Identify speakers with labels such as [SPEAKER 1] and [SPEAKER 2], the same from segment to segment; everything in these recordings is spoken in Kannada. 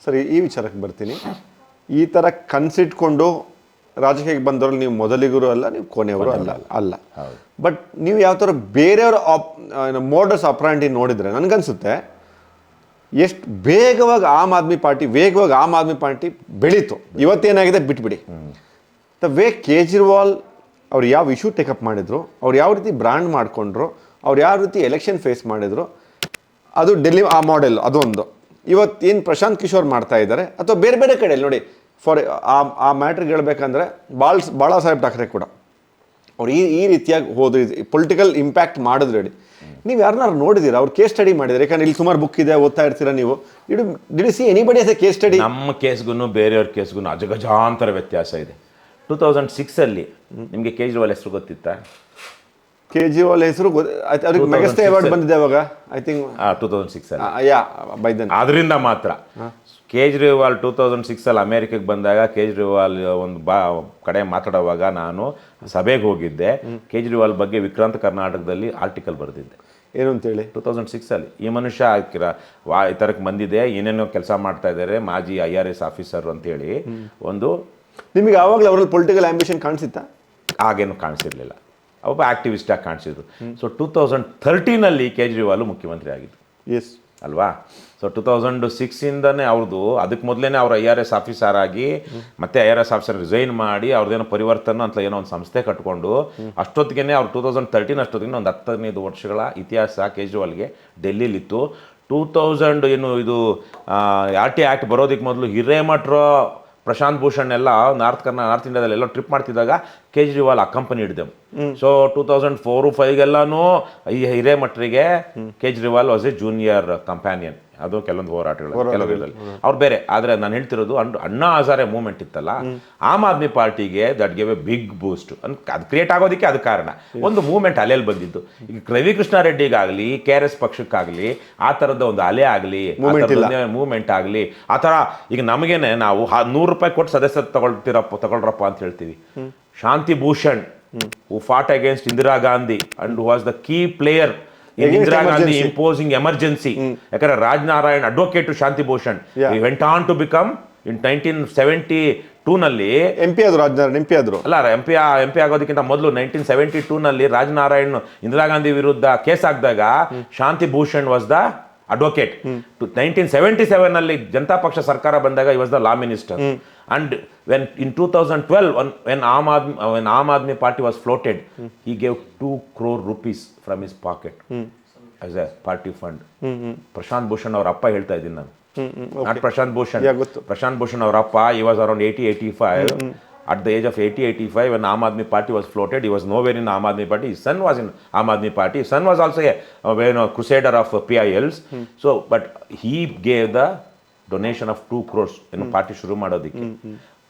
[SPEAKER 1] ಸರಿ, ಈ ವಿಚಾರಕ್ಕೆ ಬರ್ತೀನಿ. ಈ ಥರ ಕನ್ಸಿಟ್ಕೊಂಡು ರಾಜಕೀಯಕ್ಕೆ ಬಂದವರು ನೀವು ಮೊದಲಿಗರು ಅಲ್ಲ, ನೀವು ಕೊನೆಯವರು ಅಲ್ಲ. ಬಟ್ ನೀವು ಯಾವ ಥರ ಬೇರೆಯವ್ರ ಮೋಡಸ್ ಆಪರಾಂಡಿ ನೋಡಿದರೆ ನನಗನ್ಸುತ್ತೆ ಎಷ್ಟು ವೇಗವಾಗಿ ಆಮ್ ಆದ್ಮಿ ಪಾರ್ಟಿ ಬೆಳೀತು. ಇವತ್ತೇನಾಗಿದೆ ಬಿಟ್ಬಿಡಿ. ದ ವೇ ಕೇಜ್ರಿವಾಲ್ ಅವ್ರು ಯಾವ ಇಶ್ಯೂ ಟೇಕಪ್ ಮಾಡಿದ್ರು, ಅವ್ರು ಯಾವ ರೀತಿ ಬ್ರ್ಯಾಂಡ್ ಮಾಡಿಕೊಂಡ್ರು, ಅವ್ರು ಯಾವ ರೀತಿ ಎಲೆಕ್ಷನ್ ಫೇಸ್ ಮಾಡಿದ್ರು, ಅದು ಡೆಲ್ಲಿ ಆ ಮಾಡೆಲ್ ಅದೊಂದು. ಇವತ್ತೇನು ಪ್ರಶಾಂತ್ ಕಿಶೋರ್ ಮಾಡ್ತಾ ಇದ್ದಾರೆ ಅಥವಾ ಬೇರೆ ಬೇರೆ ಕಡೆಯಲ್ಲಿ ನೋಡಿ, ಫಾರ್ ಆ ಮ್ಯಾಟ್ರಿಗೆ ಹೇಳ್ಬೇಕಂದ್ರೆ ಬಾಳಾ ಸಾಹೇಬ್ ಠಾಕ್ರೆ ಕೂಡ ಅವ್ರು ಈ ರೀತಿಯಾಗಿ ಹೋದ್ರು, ಪೊಲಿಟಿಕಲ್ ಇಂಪ್ಯಾಕ್ಟ್ ಮಾಡಿದ್ರು ಹೇಳಿ. ನೀವು ಯಾರನ್ನಾರು ನೋಡಿದ್ದೀರಾ? ಅವ್ರು ಕೇಸ್ ಸ್ಟಡಿ ಮಾಡಿದ್ದಾರೆ? ಯಾಕಂದ್ರೆ ಇಲ್ಲಿ ಸುಮಾರು ಬುಕ್ ಇದೆ, ಓದ್ತಾ ಇರ್ತೀರಾ ನೀವು. Did C anybody as A case study?
[SPEAKER 2] ನಮ್ಮ ಕೇಸ್ಗೂ ಬೇರೆಯವ್ರ ಕೇಸ್ಗೂ ಅಜಗಜಾಂತರ ವ್ಯತ್ಯಾಸ ಇದೆ. 2006 ನಿಮಗೆ ಕೇಜ್ರಿವಾಲ್ ಹೆಸರು ಗೊತ್ತಿತ್ತಾ?
[SPEAKER 1] ಕೇಜ್ರಿವಾಲ್ ಹೆಸರು ಅವ್ರಿಗೆ ಮೆಗಾಸ್ಟೇ ಅವಾರ್ಡ್ ಬಂದಿದೆ ಅವಾಗ, ಐ ಥಿಂಕ್
[SPEAKER 2] 2006 ಅದರಿಂದ ಮಾತ್ರ. ಕೇಜ್ರಿವಾಲ್ 2006 ಅಮೇರಿಕಕ್ಕೆ ಬಂದಾಗ ಕೇಜ್ರಿವಾಲ್ ಒಂದು ಕಡೆ ಮಾತಾಡುವಾಗ ನಾನು ಸಭೆಗೆ ಹೋಗಿದ್ದೆ. ಕೇಜ್ರಿವಾಲ್ ಬಗ್ಗೆ ವಿಕ್ರಾಂತ್ ಕರ್ನಾಟಕದಲ್ಲಿ ಆರ್ಟಿಕಲ್ ಬರೆದಿದ್ದೆ.
[SPEAKER 1] ಏನು ಅಂತೇಳಿ?
[SPEAKER 2] 2006 ಈ ಮನುಷ್ಯ ಈ ಥರಕ್ಕೆ ಬಂದಿದೆ, ಏನೇನೋ ಕೆಲಸ ಮಾಡ್ತಾ ಇದ್ದಾರೆ, ಮಾಜಿ IRS ಆಫೀಸರ್ ಅಂತೇಳಿ ಒಂದು.
[SPEAKER 1] ನಿಮಗೆ ಆವಾಗಲೇ ಅವರಲ್ಲಿ ಪೊಲಿಟಿಕಲ್ ಆಂಬಿಷನ್ ಕಾಣಿಸಿತ್ತಾ?
[SPEAKER 2] ಆಗೇನು ಕಾಣಿಸಿರ್ಲಿಲ್ಲ, ಒಬ್ಬ ಆಕ್ಟಿವಿಸ್ಟಾಗಿ ಕಾಣಿಸಿದ್ರು. ಸೊ 2013 ಕೇಜ್ರಿವಾಲ್ ಮುಖ್ಯಮಂತ್ರಿ ಆಗಿದ್ದು.
[SPEAKER 1] ಎಸ್
[SPEAKER 2] ಅಲ್ವಾ? ಸೊ 2006 ಅವ್ರದ್ದು, ಅದಕ್ಕೆ ಮೊದಲೇ ಅವ್ರು IRS ಆಫೀಸರ್ ಆಗಿ ಮತ್ತೆ IRS ಆಫೀಸರ್ ರಿಸೈನ್ ಮಾಡಿ ಅವ್ರದ್ದೇನೋ ಪರಿವರ್ತನ ಅಂತ ಏನೋ ಒಂದು ಸಂಸ್ಥೆ ಕಟ್ಕೊಂಡು ಅಷ್ಟೊತ್ತಿಗೆ ಅವ್ರು 2013 ಅಷ್ಟೊತ್ತಿಗೆ ಒಂದು 15 ವರ್ಷಗಳ ಇತಿಹಾಸ ಕೇಜ್ರಿವಾಲ್ಗೆ ಡೆಲ್ಲಿಲಿತ್ತು. 2000 ಏನು ಇದು RT ಆ್ಯಕ್ಟ್ ಬರೋದಕ್ಕೆ ಮೊದಲು ಹಿರೇಮಠರು, ಪ್ರಶಾಂತ್ ಭೂಷಣ್ ಎಲ್ಲ ನಾರ್ತ್ ಇಂಡಿಯಾದಲ್ಲಿ ಎಲ್ಲ ಟ್ರಿಪ್ ಮಾಡ್ತಿದ್ದಾಗ ಕೇಜ್ರಿವಾಲ್ ಅಕಂಪನಿಡ್ ದೆಮ್. ಸೊ 2004-5 ಈ ಹಿರೇಮಠರಿಗೆ Kejriwal was a junior companion. ಅದು ಕೆಲವೊಂದು ಹೋರಾಟಗಳಲ್ಲಿ ಅವ್ರು ಬೇರೆ. ಆದರೆ ನಾನು ಹೇಳ್ತಿರೋದು ಅಣ್ಣಾ ಹಜಾರೆ ಮೂವ್ಮೆಂಟ್ ಇತ್ತಲ್ಲ, ಆಮ್ ಆದ್ಮಿ ಪಾರ್ಟಿಗೆ that give a big boost. ಅದು ಕ್ರಿಯೇಟ್ ಆಗೋದಕ್ಕೆ ಅದು ಕಾರಣ. ಒಂದು ಮೂವ್ಮೆಂಟ್ ಅಲೆಯಲ್ಲಿ ಬಂದಿದ್ದು. ಈಗ ರವಿಕೃಷ್ಣಾರೆಡ್ಡಿಗಾಗಲಿ, KRS ಪಕ್ಷಕ್ಕಾಗಲಿ ಆ ಥರದ ಒಂದು ಅಲೆ ಆಗಲಿ, ಮೂವ್ಮೆಂಟ್ ಆಗಲಿ, ಆ ಥರ ಈಗ ನಮಗೇನೆ ನಾವು 100 ರೂಪಾಯಿ ಕೊಟ್ಟು ಸದಸ್ಯತೆ ತಗೊಳ್ರಪ್ಪ ಅಂತ ಹೇಳ್ತೀವಿ. ಶಾಂತಿ Bhushan who fought against Indira Gandhi and who was the key player in Indira Gandhi imposing emergency. ಯಾಕಂದ್ರೆ Rajnarayan advocate to Shanti Bhushan. He went on to become in 1972
[SPEAKER 1] MP ಆದ್ರು. ರಾಜನಾರಾಯಣ್ MP ಆದ್ರು
[SPEAKER 2] ಅಲ್ಲ, MP ಆಗೋದಕ್ಕಿಂತ ಮೊದಲು 1972 ರಾಜನಾರಾಯಣ್ ಇಂದಿರಾ ಗಾಂಧಿ ವಿರುದ್ಧ ಕೇಸ್ ಹಾಕಿದಾಗ Shanti Bhushan was the advocate. 1977 Janata ಪಕ್ಷ ಸರ್ಕಾರ ಬಂದಾಗ he was the law minister. And when in 2012 when Aam Aadmi Party was floated, he gave 2 crore rupees from his pocket as a party fund. Prashant Bhushan ಅವ್ರ ಅಪ್ಪ ಹೇಳ್ತಾ ಇದ್ದೀನಿ ನಾನು, ನಾಟ್ ಪ್ರಶಾಂತ್ ಭೂಷಣ್. ಪ್ರಶಾಂತ್ ಭೂಷಣ್ ಅವ್ರ ಅಪ್ಪ, he was around 80-85. At the age of 80-85, when Aam Aadmi Party was floated, he was nowhere in Aam Aadmi Party. His son was in Aam Aadmi Party. His son was also a crusader of PILs. So, but he gave the donation of 2 crores party ಶುರು ಮಾಡೋದಕ್ಕೆ.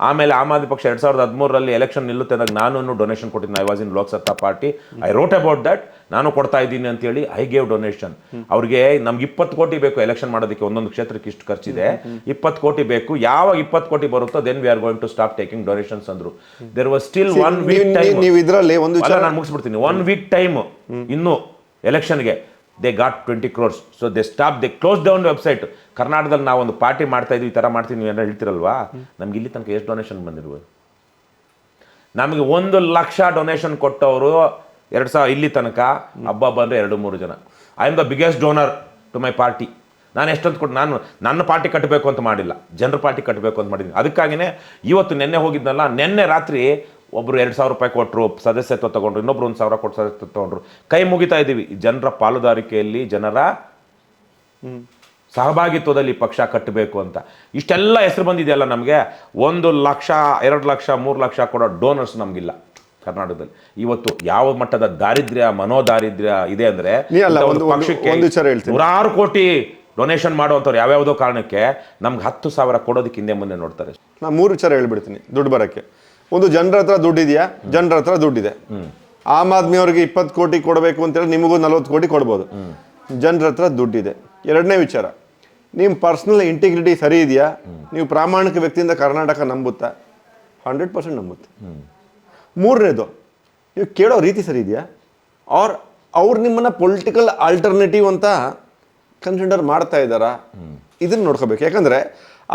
[SPEAKER 2] ಆಮೇಲೆ ಆಮ್ ಆದ್ಮಿ ಪಕ್ಷ 2013 ಎಲೆಕ್ಷನ್ ನಿಲ್ಲುತ್ತೆ ಅಂದಾಗ ನಾನು ಡೊನೇಷನ್ ಕೊಟ್ಟಿದ್ದೀನಿ. I was in Lok Satta party. I wrote about that. ನಾನು ಕೊಡ್ತಾ ಇದ್ದೀನಿ ಅಂತೇಳಿ ಐ ಗೇವ್ ಡೊನೇಷನ್. ಅವ್ರಿಗೆ ನಮ್ಗೆ 20 ಕೋಟಿ ಬೇಕು ಎಲೆಕ್ಷನ್ ಮಾಡೋದಕ್ಕೆ, ಒಂದೊಂದು ಕ್ಷೇತ್ರಕ್ಕೆ ಇಷ್ಟು ಖರ್ಚಿದೆ, 20 ಕೋಟಿ ಬೇಕು. ಯಾವಾಗ 20 ಕೋಟಿ ಬರುತ್ತೋ then we are going to stop taking donations ಅಂದ್ರು. There was still 1 week time.
[SPEAKER 1] ನೀವು ಇದರಲ್ಲಿ ಒಂದು
[SPEAKER 2] ನಾನು ಮುಗಿಸ್ಬಿಡ್ತೀನಿ. 1 ವೀಕ್ ಟೈಮ್ ಇನ್ನು ಎಲೆಕ್ಷನ್ಗೆ. they got 20 crores. So they closed down the website. ಕರ್ನಾಟಕದಲ್ಲಿ ನಾವು ಒಂದು ಪಾರ್ಟಿ ಮಾಡ್ತಾ ಇದ್ವಿ, ಈ ಥರ ಮಾಡ್ತೀವಿ, ನೀವು ಏನಾರು ಹೇಳ್ತಿರಲ್ವಾ? ನಮ್ಗೆ ಇಲ್ಲಿ ತನಕ ಎಷ್ಟು ಡೊನೇಷನ್ ಬಂದಿರ್ಬೋದು? ನಮಗೆ 1 ಲಕ್ಷ ಡೊನೇಷನ್ ಕೊಟ್ಟವರು 2000 ಇಲ್ಲಿ ತನಕ ಹಬ್ಬ ಬಂದರೆ 2-3 ಜನ. I am the biggest donor to my party. ನಾನು ಎಷ್ಟೊಂದು ಕೊಟ್ಟು, ನಾನು ನನ್ನ ಪಾರ್ಟಿ ಕಟ್ಟಬೇಕು ಅಂತ ಮಾಡಿಲ್ಲ, ಜನರ ಪಾರ್ಟಿ ಕಟ್ಟಬೇಕು ಅಂತ ಮಾಡಿದ್ದೀನಿ. ಅದಕ್ಕಾಗಿಯೇ ಇವತ್ತು ನೆನ್ನೆ ಹೋಗಿದ್ನಲ್ಲ, ನೆನ್ನೆ ರಾತ್ರಿ ಒಬ್ಬರು 2,000 ರೂಪಾಯಿ ಕೊಟ್ಟರು, ಸದಸ್ಯತ್ವ ತಗೊಂಡ್ರು, ಇನ್ನೊಬ್ರು 1,000 ಕೊಟ್ಟು ಸದಸ್ಯತ್ವ ತಗೊಂಡ್ರು. ಕೈ ಮುಗಿತಾ ಇದ್ದೀವಿ. ಜನರ ಪಾಲುದಾರಿಕೆಯಲ್ಲಿ, ಜನರ ಸಹಭಾಗಿತ್ವದಲ್ಲಿ ಪಕ್ಷ ಕಟ್ಟಬೇಕು ಅಂತ. ಇಷ್ಟೆಲ್ಲ ಹೆಸರು ಬಂದಿದೆಯಲ್ಲ ನಮಗೆ. 1 ಲಕ್ಷ, 2 ಲಕ್ಷ, 3 ಲಕ್ಷ ಕೊಡೋ ಡೋನರ್ಸ್ ನಮಗಿಲ್ಲ ಕರ್ನಾಟಕದಲ್ಲಿ. ಇವತ್ತು ಯಾವ ಮಟ್ಟದ ದಾರಿದ್ರ್ಯ, ಮನೋದಾರಿದ್ರ್ಯ ಇದೆ ಅಂದರೆ, ಪಕ್ಷಕ್ಕೆ 100 ಕೋಟಿ ಡೊನೇಷನ್ ಮಾಡುವಂಥವ್ರು ಯಾವ್ಯಾವುದೋ ಕಾರಣಕ್ಕೆ ನಮ್ಗೆ 10,000 ಕೊಡೋದಕ್ಕೆ ಹಿಂದೆ ಮುಂದೆ ನೋಡ್ತಾರೆ.
[SPEAKER 1] ನಾನು 3 ವಿಚಾರ ಹೇಳ್ಬಿಡ್ತೀನಿ ದುಡ್ಡು ಬರೋಕ್ಕೆ. ಒಂದು, ಜನರ ಹತ್ರ ದುಡ್ಡಿದೆಯಾ? ಜನರ ಹತ್ರ ದುಡ್ಡಿದೆ. ಆಮ್ ಆದ್ಮಿ ಅವ್ರಿಗೆ 20 ಕೋಟಿ ಕೊಡಬೇಕು ಅಂತೇಳಿ ನಿಮಗೂ 40 ಕೋಟಿ ಕೊಡ್ಬೋದು. ಜನರ ಹತ್ರ ದುಡ್ಡಿದೆ. 2ನೇ ವಿಚಾರ, ನಿಮ್ಮ ಪರ್ಸ್ನಲ್ ಇಂಟಿಗ್ರಿಟಿ ಸರಿ ಇದೆಯಾ? ನೀವು ಪ್ರಾಮಾಣಿಕ ವ್ಯಕ್ತಿಯಿಂದ ಕರ್ನಾಟಕ ನಂಬುತ್ತಾ? 100% ನಂಬುತ್ತೆ. 3ನೇದು, ನೀವು ಕೇಳೋ ರೀತಿ ಸರಿ ಇದೆಯಾ? ಅವ್ರು ನಿಮ್ಮನ್ನ ಪೊಲಿಟಿಕಲ್ ಆಲ್ಟರ್ನೇಟಿವ್ ಅಂತ ಕನ್ಸಿಡರ್ ಮಾಡ್ತಾ ಇದ್ದಾರಾ? ಇದನ್ನು ನೋಡ್ಕೋಬೇಕು. ಯಾಕಂದರೆ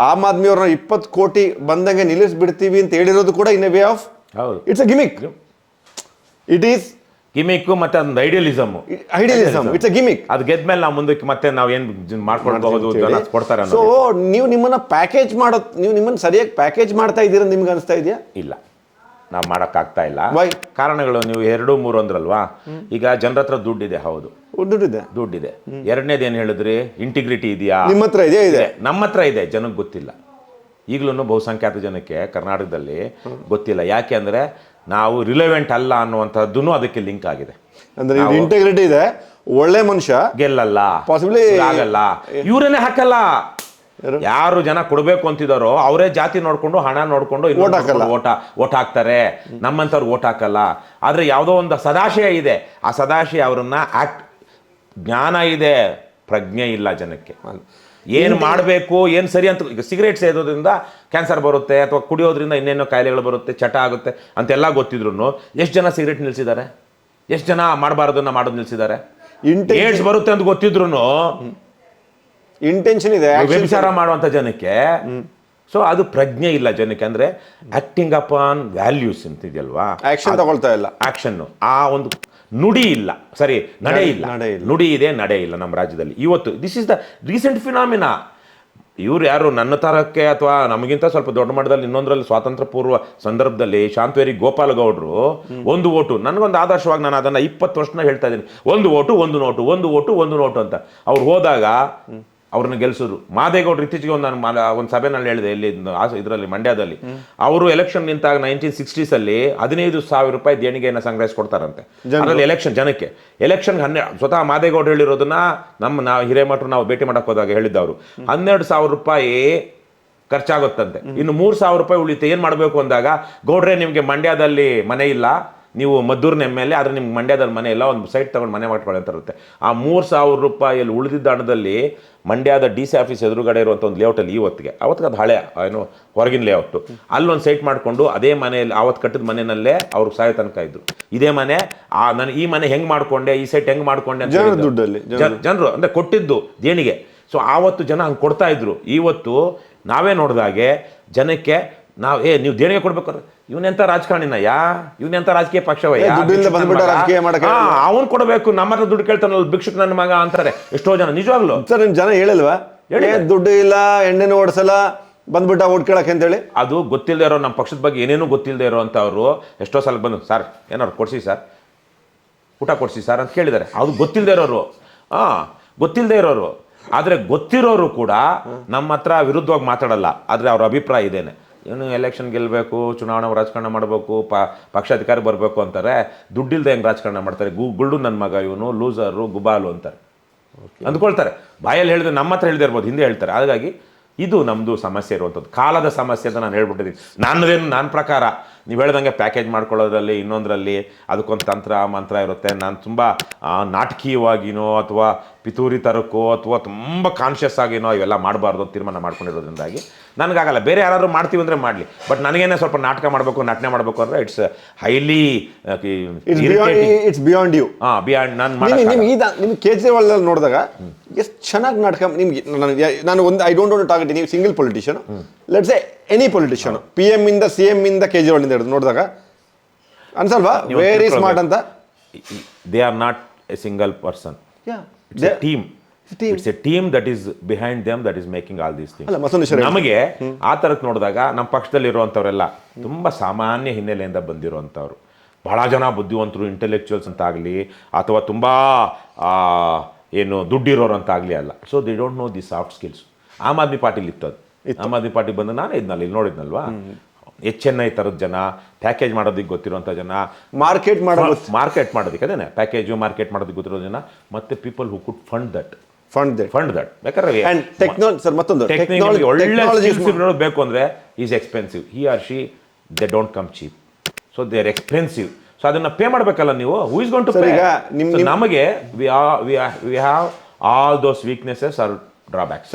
[SPEAKER 1] ಆಮ್ ಆದ್ಮಿ ಅವ್ರನ್ನ 20 ಕೋಟಿ ಬಂದಂಗೆ ನಿಲ್ಲಿಸ್ಬಿಡ್ತೀವಿ ಅಂತ ಹೇಳಿರೋದು ಕೂಡ ಇನ್ ಎ ವೇ ಆಫ್
[SPEAKER 2] ಹೌದು,
[SPEAKER 1] it's a gimmick. It is
[SPEAKER 2] gimmick ಮತ್ತೆ ಅದೊಂದು ಐಡಿಯಲಿಸಮ್,
[SPEAKER 1] ಇಟ್ಸ್ ಅ ಗಿಮಿಕ್.
[SPEAKER 2] ಅದು ಗೆದ್ಮೇಲೆ ನಾವು ಮುಂದಕ್ಕೆ ಮತ್ತೆ ನಾವು ಏನ್ ಮಾಡ್ಕೊಳ್ಬಹುದು, ಜನ ಕೊಡ್ತಾರೆ
[SPEAKER 1] ಸೊ ನೀವು ನಿಮ್ಮನ್ನ ಪ್ಯಾಕೇಜ್ ಮಾಡೋದು, ನೀವು ನಿಮ್ಮನ್ನ ಸರಿಯಾಗಿ ಪ್ಯಾಕೇಜ್ ಮಾಡ್ತಾ ಇದ್ದೀರಾ ನಿಮ್ಗೆ ಅನಿಸ್ತಾ ಇದೆಯಾ?
[SPEAKER 2] ಇಲ್ಲ, ನಾವು ಮಾಡೋಕ್ಕಾಗ್ತಾ ಇಲ್ಲ.
[SPEAKER 1] Why?
[SPEAKER 2] ಕಾರಣಗಳು ನೀವು 2, 3 ಅಂದ್ರಲ್ವಾ. ಈಗ ಜನರ ಹತ್ರ ದುಡ್ಡಿದೆ, ಹೌದು ದುಡ್ಡಿದೆ. ಎರಡನೇದು ಏನು ಹೇಳಿದ್ರಿ, ಇಂಟಿಗ್ರಿಟಿ ಇದೆಯಾ?
[SPEAKER 1] ನಿಮ್ಮ ಹತ್ರ ಇದೆ.
[SPEAKER 2] ನಮ್ಮ ಹತ್ರ ಇದೆ, ಜನಕ್ಕೆ ಗೊತ್ತಿಲ್ಲ. ಈಗಲೂ ಬಹುಸಂಖ್ಯಾತ ಜನಕ್ಕೆ ಕರ್ನಾಟಕದಲ್ಲಿ ಗೊತ್ತಿಲ್ಲ. ಯಾಕೆ ಅಂದರೆ ನಾವು ರಿಲೆವೆಂಟ್ ಅಲ್ಲ ಅನ್ನುವಂಥದ್ದು ಅದಕ್ಕೆ ಲಿಂಕ್ ಆಗಿದೆ.
[SPEAKER 1] ಅಂದ್ರೆ ಇಂಟಿಗ್ರಿಟಿ ಇದೆ, ಒಳ್ಳೆ ಮನುಷ್ಯ
[SPEAKER 2] ಗೆಲ್ಲಲ್ಲ,
[SPEAKER 1] ಪಾಸಿಬಲಿ
[SPEAKER 2] ಆಗಲ್ಲ, ಇವರೇನೆ ಹಾಕಲ್ಲ. ಯಾರು ಜನ ಕೊಡಬೇಕು ಅಂತಿದಾರೋ ಅವರೇ ಜಾತಿ ನೋಡ್ಕೊಂಡು, ಹಣ ನೋಡ್ಕೊಂಡು ಓಟ್ ಹಾಕ್ತಾರೆ. ನಮ್ಮಂಥವ್ರು ಓಟ್ ಹಾಕಲ್ಲ. ಆದ್ರೆ ಯಾವುದೋ ಒಂದು ಸದಾಶಯ ಇದೆ, ಆ ಸದಾಶಯ ಅವ್ರನ್ನ ಜ್ಞಾನ ಇದೆ, ಪ್ರಜ್ಞೆ ಇಲ್ಲ ಜನಕ್ಕೆ. ಏನು ಮಾಡಬೇಕು, ಏನು ಸರಿ ಅಂತ. ಈಗ ಸಿಗರೇಟ್ ಸೇದೋದ್ರಿಂದ ಕ್ಯಾನ್ಸರ್ ಬರುತ್ತೆ, ಅಥವಾ ಕುಡಿಯೋದ್ರಿಂದ ಇನ್ನೇನೋ ಕಾಯಿಲೆಗಳು ಬರುತ್ತೆ, ಚಟ ಆಗುತ್ತೆ ಅಂತೆಲ್ಲ ಗೊತ್ತಿದ್ರು ಎಷ್ಟು ಜನ ಸಿಗರೇಟ್ ನಿಲ್ಸಿದ್ದಾರೆ? ಎಷ್ಟು ಜನ ಮಾಡಬಾರ್ದನ್ನ ಮಾಡೋದು ನಿಲ್ಸಿದ್ದಾರೆ? ಏಡ್ಸ್ ಬರುತ್ತೆ ಅಂತ ಗೊತ್ತಿದ್ರು
[SPEAKER 1] ಇಂಟೆನ್ಷನ್ ಇದೆ
[SPEAKER 2] ವ್ಯಭಿಚಾರ ಮಾಡುವಂಥ ಜನಕ್ಕೆ. ಸೊ ಅದು ಪ್ರಜ್ಞೆ ಇಲ್ಲ ಜನಕ್ಕೆ. ಅಂದ್ರೆ ಆಕ್ಟಿಂಗ್ ಅಪಾನ್ ವ್ಯಾಲ್ಯೂಸ್ ಅಂತಿದೆಯಲ್ವಾ,
[SPEAKER 1] ಆಕ್ಷನ್ ತಗೊಳ್ತಾ ಇಲ್ಲ.
[SPEAKER 2] ಆಕ್ಷನ್, ಆ ಒಂದು ನುಡಿ ಇಲ್ಲ, ಸರಿ, ನಡೆ ಇಲ್ಲ. ನುಡಿ ಇದೆ, ನಡೆ ಇಲ್ಲ ನಮ್ಮ ರಾಜ್ಯದಲ್ಲಿ ಇವತ್ತು. This is the recent phenomena. ಇವ್ರು ಯಾರು ನನ್ನ ತರಕ್ಕೆ ಅಥವಾ ನಮಗಿಂತ ಸ್ವಲ್ಪ ದೊಡ್ಡ ಮಟ್ಟದಲ್ಲಿ ಇನ್ನೊಂದರಲ್ಲಿ ಸ್ವಾತಂತ್ರ್ಯ ಪೂರ್ವ ಸಂದರ್ಭದಲ್ಲಿ ಶಾಂತವೇರಿ ಗೋಪಾಲ್ ಗೌಡ್ರು ಒಂದು ಓಟು, ನನಗೊಂದು ಆದರ್ಶವಾಗಿ ನಾನು ಅದನ್ನು 20 ವರ್ಷ ಹೇಳ್ತಾ ಇದ್ದೀನಿ, ಒಂದು ಓಟು ಒಂದು ನೋಟು, ಒಂದು ಓಟು ಒಂದು ನೋಟು ಅಂತ. ಅವ್ರು ಹೋದಾಗ ಅವ್ರನ್ನ ಗೆಲ್ಸಿದ್ರು. ಮಾದೇಗೌಡರು ಇತ್ತೀಚೆಗೆ ಒಂದು ಸಭೆನಲ್ಲಿ ಹೇಳಿದೆ, ಇಲ್ಲಿ ಇದರಲ್ಲಿ ಮಂಡ್ಯದಲ್ಲಿ. ಅವರು ಎಲೆಕ್ಷನ್ ನಿಂತಾಗ 1960s ಅಲ್ಲಿ 15,000 ರೂಪಾಯಿ ದೇಣಿಗೆಯನ್ನು ಸಂಗ್ರಹಿಸ್ಕೊಡ್ತಾರಂತೆ. ಅದರಲ್ಲಿ ಎಲೆಕ್ಷನ್ ಜನಕ್ಕೆ, ಎಲೆಕ್ಷನ್ ಸ್ವತಃ ಮಾದೇಗೌಡರು ಹೇಳಿರೋದನ್ನ ನಾವು ಹಿರೇಮಠರು ನಾವು ಭೇಟಿ ಮಾಡಕ್ ಹೋದಾಗ ಹೇಳಿದ್ದವರು, 12,000 ರೂಪಾಯಿ ಖರ್ಚಾಗುತ್ತಂತೆ, ಇನ್ನು 3,000 ರೂಪಾಯಿ ಉಳಿತೆ. ಏನ್ ಮಾಡಬೇಕು ಅಂದಾಗ, ಗೌಡ್ರೆ ನಿಮ್ಗೆ ಮಂಡ್ಯದಲ್ಲಿ ಮನೆ ಇಲ್ಲ, ನೀವು ಮದ್ದೂರಿನ ಮೇಲೆ, ಆದರೆ ನಿಮ್ಗೆ ಮಂಡ್ಯದಲ್ಲಿ ಮನೆ ಇಲ್ಲ, ಒಂದು ಸೈಟ್ ತಗೊಂಡು ಮನೆ ಮಾಡ್ಕೊಳ್ಳಿ ಅಂತ ಇರುತ್ತೆ. ಆ 3,000 ರೂಪಾಯಿಯಲ್ಲಿ ಉಳಿದಿದ್ದ ಹಣದಲ್ಲಿ ಮಂಡ್ಯದ DC ಆಫೀಸ್ ಎದುರುಗಡೆ ಇರುವಂಥ ಒಂದು ಲೇಔಟಲ್ಲಿ ಅವತ್ತಿಗೆ ಅದು ಹಳೆ ಏನು ಹೊರಗಿನ ಲೇಔಟು, ಅಲ್ಲೊಂದು ಸೈಟ್ ಮಾಡಿಕೊಂಡು ಅದೇ ಮನೆಯಲ್ಲಿ ಆವತ್ತು ಕಟ್ಟಿದ ಮನೆಯಲ್ಲೇ ಅವ್ರು ಸಾಯೋ ತನಕ ಇದ್ರು. ಇದೇ ಮನೆ, ನಾನು ಈ ಮನೆ ಹೆಂಗೆ ಮಾಡ್ಕೊಂಡೆ, ಈ ಸೈಟ್ ಹೆಂಗೆ ಮಾಡ್ಕೊಂಡೆ ಅಂತ ಜನರು ಅಂದರೆ ಕೊಟ್ಟಿದ್ದು ದೇಣಿಗೆ. ಸೊ ಆವತ್ತು ಜನ ಹಂಗೆ ಕೊಡ್ತಾ ಇದ್ರು. ಇವತ್ತು ನಾವೇ ನೋಡಿದಾಗೆ ಜನಕ್ಕೆ ನೀವು ದೇಣಿಗೆ ಕೊಡ್ಬೇಕಾದ್ರೆ ಇವನೆಂತ ರಾಜಕಾರಣಿನಯ್ಯ, ಇವನೆಂತ ರಾಜಕೀಯ ಪಕ್ಷವಯ್ಯ, ಅವನು ಕೊಡಬೇಕು, ನಮ್ಮ ಹತ್ರ ದುಡ್ಡು ಕೇಳ್ತಾನಲ್ಲ ಭಿಕ್ಷುಕ್ ನನ್ನ ಮಗ ಅಂತಾರೆ ಎಷ್ಟೋ ಜನ. ನಿಜವಾಗ್ಲು
[SPEAKER 1] ಸರ್ ನಿಮ್ ಜನ ಹೇಳಲ್ವಾ, ದುಡ್ಡು ಇಲ್ಲ, ಎಣ್ಣೆನೂ ಓಡಿಸಲ್ಲ, ಬಂದ್ಬಿಟ್ಟ ಓಟ್ ಕೇಳಕ್ಕೆ ಅಂತೇಳಿ?
[SPEAKER 2] ಅದು ಗೊತ್ತಿಲ್ಲದೆ ಇರೋ, ನಮ್ಮ ಪಕ್ಷದ ಬಗ್ಗೆ ಏನೇನು ಗೊತ್ತಿಲ್ಲದೆ ಇರೋ ಅಂತವ್ರು ಎಷ್ಟೋ ಸಲ ಬಂದು, ಸರ್ ಏನಾರು ಕೊಡ್ಸಿ ಸರ್, ಊಟ ಕೊಡ್ಸಿ ಸರ್ ಅಂತ ಕೇಳಿದ್ದಾರೆ. ಅದು ಗೊತ್ತಿಲ್ಲದೆ ಇರೋರು, ಗೊತ್ತಿಲ್ಲದೆ ಇರೋರು. ಆದರೆ ಗೊತ್ತಿರೋರು ಕೂಡ ನಮ್ಮ ಹತ್ರ ವಿರುದ್ಧವಾಗಿ ಮಾತಾಡಲ್ಲ. ಆದರೆ ಅವ್ರ ಅಭಿಪ್ರಾಯ ಇದೇನೆ, ಇವನು ಎಲೆಕ್ಷನ್ ಗೆಲ್ಲಬೇಕು, ಚುನಾವಣಾ ರಾಜಕಾರಣ ಮಾಡಬೇಕು, ಪಕ್ಷ ಅಧಿಕಾರ ಬರಬೇಕು ಅಂತಾರೆ. ದುಡ್ಡಿಲ್ದೆ ಹೆಂಗೆ ರಾಜಕಾರಣ ಮಾಡ್ತಾರೆ? ಗುಳ್ಳು ನನ್ನ ಮಗ ಇವನು, ಲೂಸರು, ಗುಬಾಲು ಅಂತಾರೆ, ಅಂದ್ಕೊಳ್ತಾರೆ. ಬಾಯಲ್ಲಿ ಹೇಳಿದ್ರೆ ನಮ್ಮ ಹತ್ರ ಹೇಳಿದೆ ಇರ್ಬೋದು, ಹಿಂದೆ ಹೇಳ್ತಾರೆ. ಹಾಗಾಗಿ ಇದು ನಮ್ಮದು ಸಮಸ್ಯೆ ಇರುವಂಥದ್ದು, ಕಾಲದ ಸಮಸ್ಯೆ ಅಂತ ನಾನು ಹೇಳ್ಬಿಟ್ಟಿದ್ದೀನಿ. ನನ್ನ ಪ್ರಕಾರ ನೀವು ಹೇಳ್ದಂಗೆ ಪ್ಯಾಕೇಜ್ ಮಾಡ್ಕೊಳ್ಳೋದ್ರಲ್ಲಿ, ಇನ್ನೊಂದರಲ್ಲಿ ಅದಕ್ಕೊಂದು ಮಂತ್ರ ಇರುತ್ತೆ. ನಾನು ತುಂಬ ನಾಟಕೀಯವಾಗಿನೋ ಅಥವಾ ಪಿತೂರಿ ತರಕ್ಕೋ ಅಥವಾ ತುಂಬ ಕಾನ್ಷಿಯಸ್ ಆಗಿನೋ ಇವೆಲ್ಲ ಮಾಡಬಾರ್ದು ಅಂತ ತೀರ್ಮಾನ ಮಾಡ್ಕೊಂಡಿರೋದ್ರಿಂದಾಗಿ ನನಗಾಗಲ್ಲ. ಬೇರೆ ಯಾರಾದರೂ ಮಾಡ್ತೀವಿ ಅಂದರೆ ಮಾಡಲಿ, ಬಟ್ ನನಗೇನೆ ಸ್ವಲ್ಪ ನಾಟಕ ಮಾಡಬೇಕು, ನಟನೆ ಮಾಡಬೇಕು ಅಂದರೆ it's highly
[SPEAKER 1] it's beyond you.
[SPEAKER 2] Beyond
[SPEAKER 1] ನಿಮ್ಗೆ ಕೇಜ್ರಿವಾಲ್ ನೋಡಿದಾಗ ಎಷ್ಟು ಚೆನ್ನಾಗಿ ನಾಟಕ ನಿಮ್ಗೆ. ನಾನು ಒಂದು I don't want to target ನೀವು single politician, let's say any politician, PM ಇಂದ CM ಇಂದ ಕೇಜ್ರಿವಾಲ್ ಇಂದ ಹಿಡಿದು ನೋಡಿದಾಗ ಅನ್ಸಲ್ವಾ ವೆರಿ ಸ್ಮಾರ್ಟ್ ಅಂತ?
[SPEAKER 2] They are not a single person, it's a team. It's a team that is behind them, that is making all these things. ನಮಗೆ ಆ ಥರಕ್ಕೆ ನೋಡಿದಾಗ ನಮ್ಮ ಪಕ್ಷದಲ್ಲಿ ಇರುವಂಥವರೆಲ್ಲ ತುಂಬ ಸಾಮಾನ್ಯ ಹಿನ್ನೆಲೆಯಿಂದ ಬಂದಿರುವಂಥವ್ರು. ಬಹಳ ಜನ ಬುದ್ಧಿವಂತರು, ಇಂಟೆಲೆಕ್ಚುಯಲ್ಸ್ ಅಂತಾಗಲಿ ಅಥವಾ ತುಂಬ ಏನು ದುಡ್ಡಿರೋರು ಅಂತಾಗಲಿ ಅಲ್ಲ. So they don't know the soft skills. Aam Aadmi ಪಾರ್ಟಿಲಿ ಇತ್ತು ಅದು. ಆಮ್ ಆದ್ಮಿ ಪಾರ್ಟಿ ಬಂದು ನಾನೇ ಇಲ್ಲಿ ನೋಡಿದ್ನಲ್ವಾ, HNI ಥರದ ಜನ, ಪ್ಯಾಕೇಜ್ ಮಾಡೋದಕ್ಕೆ ಗೊತ್ತಿರುವಂಥ ಜನ,
[SPEAKER 1] ಮಾರ್ಕೆಟ್
[SPEAKER 2] ಮಾಡೋದಕ್ಕೆ ಅದೇನೆ ಪ್ಯಾಕೇಜು ಮಾರ್ಕೆಟ್ ಮಾಡೋದಕ್ಕೆ ಗೊತ್ತಿರೋ ಜನ, ಮತ್ತೆ people who could fund that. ಬೇಕಾದ್ರೆ ಟೆಕ್ನಾಲಜಿ ಒಳ್ಳೆ ಸ್ಕಿಲ್ಸ್ ಬೇಕು ಅಂದರೆ is expensive. He or she they don't come cheap, so they are expensive. So ಅದನ್ನ ಪೇ ಮಾಡಬೇಕಲ್ಲ ನೀವು. Who is going to pay? ನಮಗೆ we have all those weaknesses or drawbacks.